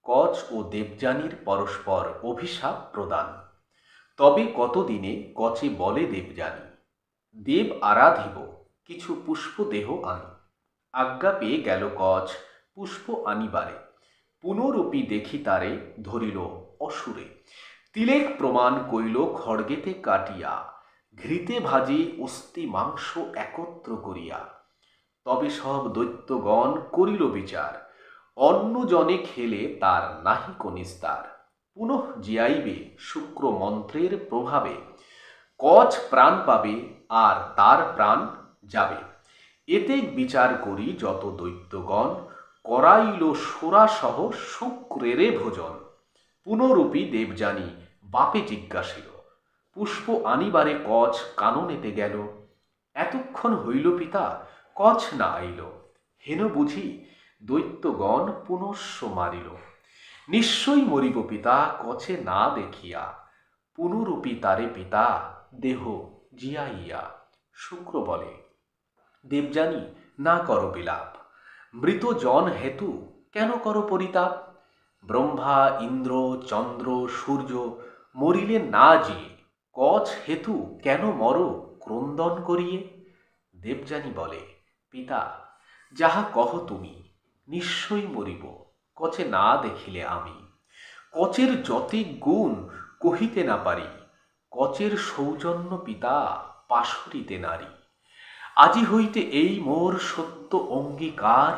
কচ ও দেবযানীর পরস্পর অভিশাপ প্রদান। তবে কতদিনে কচে বলে দেবযানী, দেব আরাধিব, কিছু পুষ্পদেহ আনি। আজ্ঞা পেয়ে গেল কচ পুষ্প আনিবারে। পুনরূপী দেখি তারে ধরিল অসুরে। তিলেক প্রমাণ কইল খড়গেতে কাটিয়া, ঘৃতে ভাজি অস্থি মাংস একত্র করিয়া। তবে সব দৈত্যগণ করিল বিচার, অন্য জনে খেলে তার নাহিক নিস্তার। পুনঃ জিয়াইবে শুক্র মন্ত্রের প্রভাবে, কচ প্রাণ পাবে আর তার প্রাণ যাবে। এতে বিচার করি যত দৈত্যগণ, করাইল সুরাসহ শুক্রেরে ভোজন। পুনরূপী দেবযানী বাপে জিজ্ঞাসিল, পুষ্প আনিবারে কচ কাননেতে গেল। এতক্ষণ হইল পিতা, কচ না আইল। হেন বুঝি দৈত্যগণ পুনশ্চ মারিল। নিশ্চয়ই মরিব পিতা কচে না দেখিয়া, পুনরূপী তারে পিতা দেহ জিয়াইয়া। শুক্র বলে, দেবযানী না করো বিলাপ, মৃত জন হেতু কেন করো পরিতাপ। ব্রহ্মা ইন্দ্র চন্দ্র সূর্য মরিলে না জিয়ে, কচ হেতু কেন মর ক্রন্দন করিয়ে। দেবযানী বলে, পিতা যাহা কহ তুমি, নিশ্চয়ই মরিব কচে না দেখিলে আমি। কচের যতি গুণ কহিতে না পারি, কচের সৌজন্য পিতা পাশরিতে নারী। আজি হইতে এই মোর সত্য অঙ্গীকার,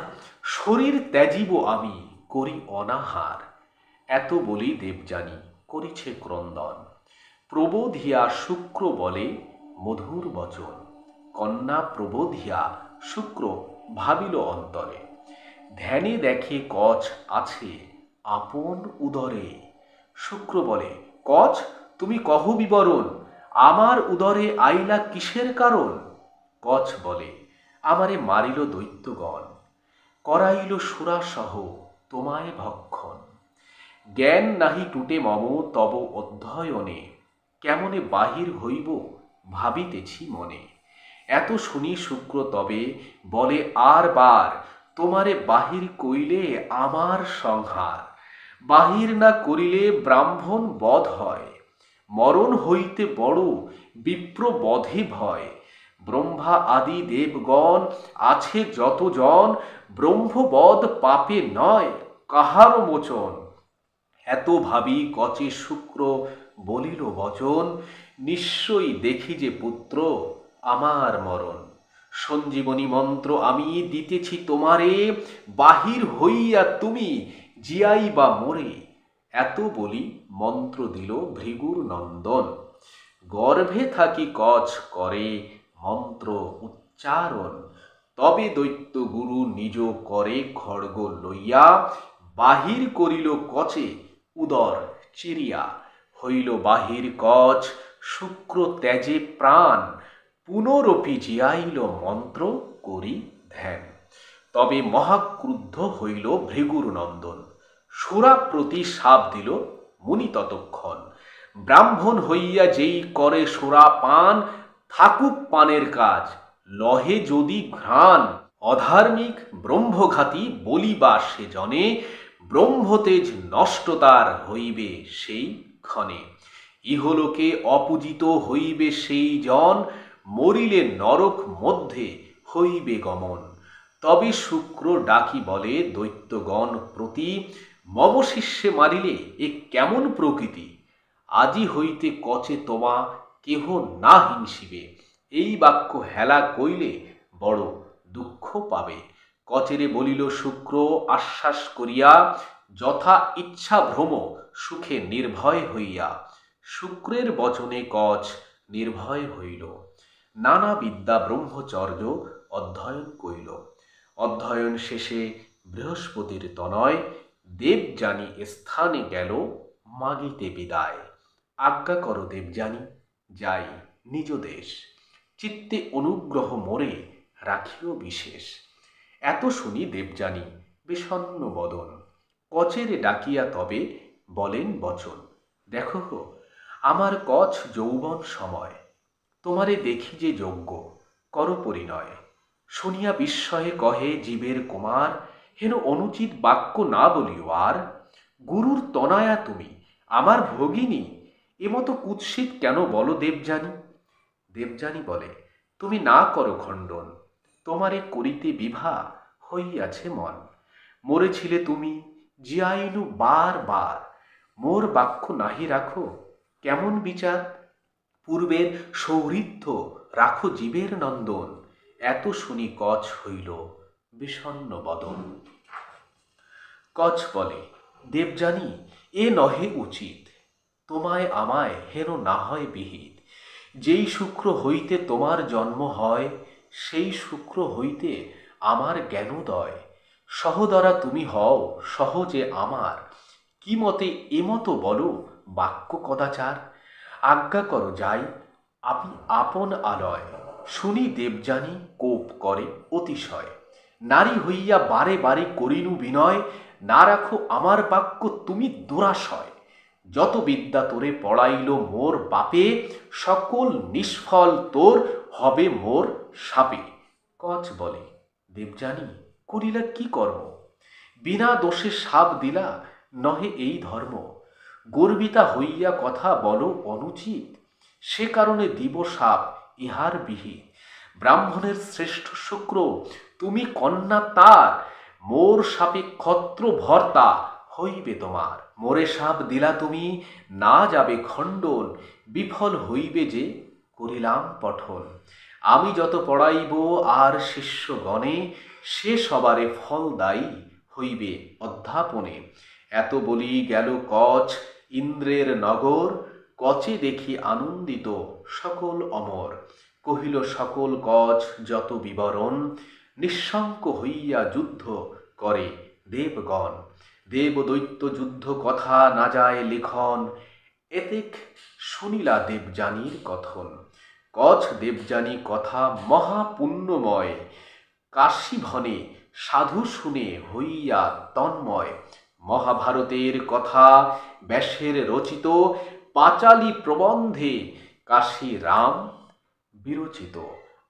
শরীর ত্যাজিব আমি করি অনাহার। এত বলি দেবযানী করিছে ক্রন্দন। প্রবোধিয়া শুক্র বলে মধুর বচন। কন্যা প্রবোধিয়া শুক্র ভাবিল অন্তরে, ধ্যানে দেখে কচ আছে আপন উদরে। শুক্র বলে, কচ তুমি কহ বিবরণ, আমার উদরে আইলা কিসের কারণ। কচ বলে, আমারে মারিল দৈত্যগণ, করাইল সুরাসহ তোমায় ভক্ষণ। জ্ঞান নাহি টুটে মম তব অধ্যয়নে, কেমনে বাহির হইব ভাবিতেছি মনে। এত শুনি শুক্র তবে বলে আর বার, তোমারে বাহির কইলে আমার সংহার। বাহির না করিলে ব্রাহ্মণ বধ হয়, মরণ হইতে বড় বিপ্র বধে ভয়। ব্রহ্মা আদি দেবগণ আছে যতজন, ব্রহ্মবধ পাপে নয় কাহার মোচন। এত ভাবি কচে শুক্র বলিল বচন, নিশ্চয়ই দেখি যে পুত্র আমার মরণ। সঞ্জীবনী মন্ত্র আমি দিতেছি তোমারে, বাহির হইয়া তুমি জিয়াই বা মোরে। এত বলি মন্ত্র দিল ভৃগুর নন্দন, গর্ভে থাকি কচ করে মন্ত্র উচ্চারণ। তবে দৈত্য গুরু নিজ করে খড়গ লইয়া, বাহির করিল কচে উদর চিরিয়া। হইল বাহির কচ শুক্র ত্যাজে প্রাণ, পুনরপি জিয়াইল মন্ত্র করি ধ্যান। তবে মহাক্রুদ্ধ হইল ভৃগুর নন্দন, সুরা প্রতি শাপ দিল মুনি ততক্ষণ। ব্রাহ্মণ হইয়া যেই করে সুরা পান, থাকুক পানের কাজ লহে যদি ঘ্রাণ। অধার্মিক ব্রহ্মঘাতী বলিবা সে জনে, ব্রহ্মতেজ নষ্টতার হইবে সেই ক্ষণে। ইহলোকে অপূজিত হইবে সেই জন, মরিলে নরক মধ্যে হইবে গমন। তবে শুক্র ডাকি বলে দৈত্যগণ প্রতি, মম শিষ্যে মারিলে এ কেমন প্রকৃতি। আজি হইতে কচে তোমা কেহ না হিংসিবে, এই বাক্য হেলা কইলে বড় দুঃখ পাবে। কচেরে বলিল শুক্র আশ্বাস করিয়া, যথা ইচ্ছা ভ্রম সুখে নির্ভয় হইয়া। শুক্রের বচনে কচ নির্ভয় হইল, নানা বিদ্যা ব্রহ্মচর্য অধ্যয়ন করিল। অধ্যয়ন শেষে বৃহস্পতির তনয়, দেবযানী স্থানে গেল মাগিতে বিদায়। আজ্ঞা করো দেবযানী, যাই নিজ দেশ, চিত্তে অনুগ্রহ মোরে রাখিও বিশেষ। এত শুনি দেবযানী বিষণ্ণ বদন, কচেরে ডাকিয়া তবে বলেন বচন। দেখো গো, আমার কচ যৌবন সময়, তোমারে দেখি যে যোগ্য কর পরিণয়। শুনিয়া বিস্ময়ে কহে জীবের কুমার, হেন অনুচিত বাক্য না বলিও আর। গুরুর তনয়া তুমি, আমার ভগিনী, এমতো কুৎসিত কেন বলো দেবযানী? দেবযানী বলে, তুমি না করো খণ্ডন, তোমারে করিতে বিভা হইয়াছে মন। মরেছিলে তুমি, জিয়াইনু বার বার, মোর বাক্য নাহি রাখো কেমন বিচার? পূর্বের সৌহৃদ্য রাখো জীবের নন্দন, এত শুনি কচ হইল বিষণ্ণ বদন। কচ বলে, দেবযানী, এ নহে উচিত, তোমায় আমায় হেন না হয় বিহিত। যেই শুক্র হইতে তোমার জন্ম হয়, সেই শুক্র হইতে আমার জ্ঞানোদয়। সহদরা তুমি হও সহজে আমার, কি মতে এমতো বলো বাক্য কদাচার? আজ্ঞা করো যাই আমি আপন আলয়। শুনি দেবযানী কোপ করে অতিশয়। নারী হইয়া বারে বারে করিনু বিনয়, না রাখো আমার বাক্য তুমি দুরাশয়। যত বিদ্যা তোরে পড়াইল মোর বাপে, সকল নিষ্ফল তোর হবে মোর শাপে। কচ বলে, দেবযানী, করিলা কি কর্ম? বিনা দোষে শাপ দিলা, নহে এই ধর্ম। গর্বিতা হইয়া কথা বলো অনুচিত, সে কারণে দিব শাপ ইহার বিহিত। ব্রাহ্মণের শ্রেষ্ঠ শুক্র, তুমি কন্যা তার, মোর শাপে ক্ষত্র ভর্তা হইবে তোমার। মোরে শাপ দিলা তুমি, না যাবে খণ্ডন, বিফল হইবে যে করিলাম পঠন। আমি যত পড়াইব আর শিষ্যগণে, সে সবারে ফলদায়ী হইবে অধ্যাপনে। এত বলি গেল কচ ইন্দ্রের নগর, কচে দেখি আনন্দিত সকল অমর। কহিল সকল কচ যত বিবরণ, নিঃশঙ্ক হইয়া যুদ্ধ করে দেবগণ। দেব দৈত্য যুদ্ধ কথা না যায় লিখন, এতেক শুনিলা দেবযানীর কথন। কচ দেবযানী কথা মহাপুণ্যময়, কাশীভনে সাধু শুনে হইয়া তন্ময়। মহাভারতের কথা ব্যাসের রচিত, পাঁচালী প্রবন্ধে কাশী রাম বিরচিত।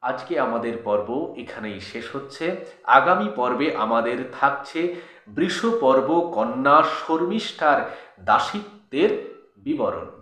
আজকে আমাদের পর্ব এখানেই শেষ হচ্ছে। আগামী পর্বে আমাদের থাকছে বৃষ পর্ব, কন্যা শর্মিষ্ঠার দাসিত্বের বিবরণ।